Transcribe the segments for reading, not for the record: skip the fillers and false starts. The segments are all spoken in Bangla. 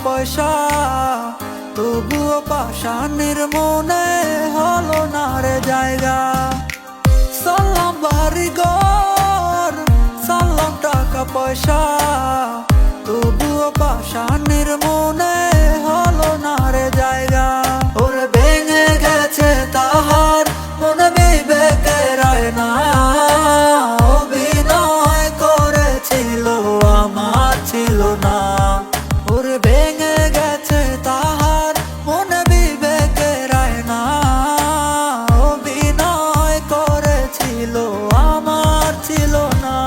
পয়সা, তবুও পাষাণের মনে হলো না রে জায়গা। সালাম বাড়িঘর, সালাম টাকা পয়সা, তবুও পাষাণের মনে হলো না রে জায়গা। ওরে ভেঙে গেছে তাহার মন বিবেকের আয়না, অভিনয় করেছিল আমার ছিল না। ওরে ভেঙে গেছে তাহার মন বিবেকের আয়না, অভিনয় করেছিল আমার ছিল না।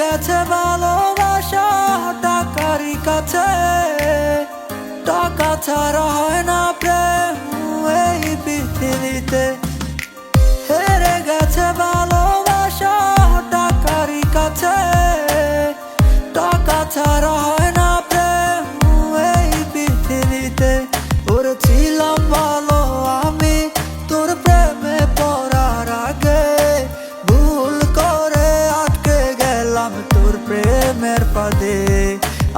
গেছে ভালোবাসা টাকারই কাছে, টাকা ছাড়া হয় না প্রেম এই পৃথিবীতে। হেরে গেছে ভালোবাসা টাকারই কাছে, টাকা ছাড়া হয় না প্রেম এই পৃথিবীতে। ওরে ছিলাম ভালো আমি তোর প্রেমে পড়ার আগে, ভুল করে আটকে গেলাম তোর প্রেমের ফাঁদে।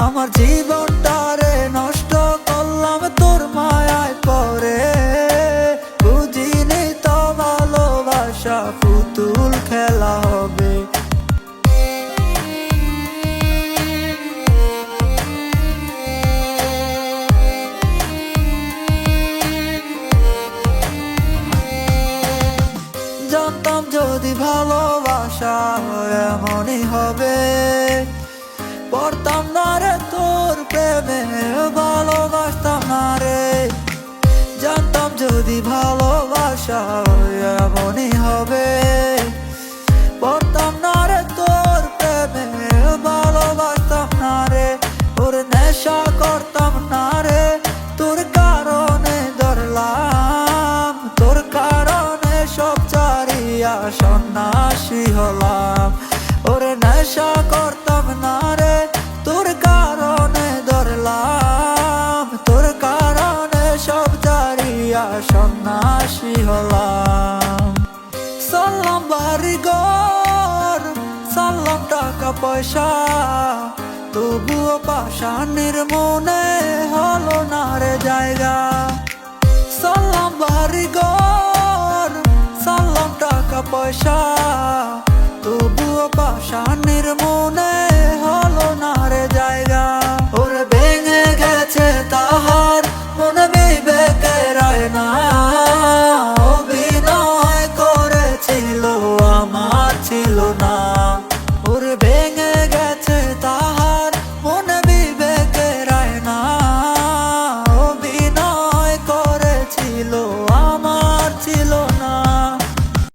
আমার জীবনটারে নষ্ট করলাম তোর মায়ায় পড়ে, বুঝিনি তো ভালোবাসা পুতুল খেলা হবে। জানতাম যদি ভালোবাসা এমনই হবে, পড়তাম না রে তোর প্রেমে, ভালোবাসতাম না রে। জানতাম যদি ভালোবাসা এমনই হবে, পড়তাম না রে তোর প্রেমে, ভালোবাসতাম না রে। ওর নেশা করতাম না রে, তোর কারণে ধরলাম, তোর কারণে সব ছাড়িয়া সন্ন্যাসী হলাম। ওরে নেশা করতাম না রে, তোর কারণে ধরলাম, তোর কারণে সব ছাড়িয়া সন্ন্যাসী হলাম। সালাম বাড়িঘর, সালাম টাকা পয়সা, তবুও পাষাণের মনে হলো না রে জায়গা। সালাম বাড়িঘর, সালাম টাকা পয়সা, তবুও পাষাণের মনে হলো না রে জায়গা। ওরে ভেঙে গেছে তাহার মন বিবেকের আয়না, অভিনয় করেছিল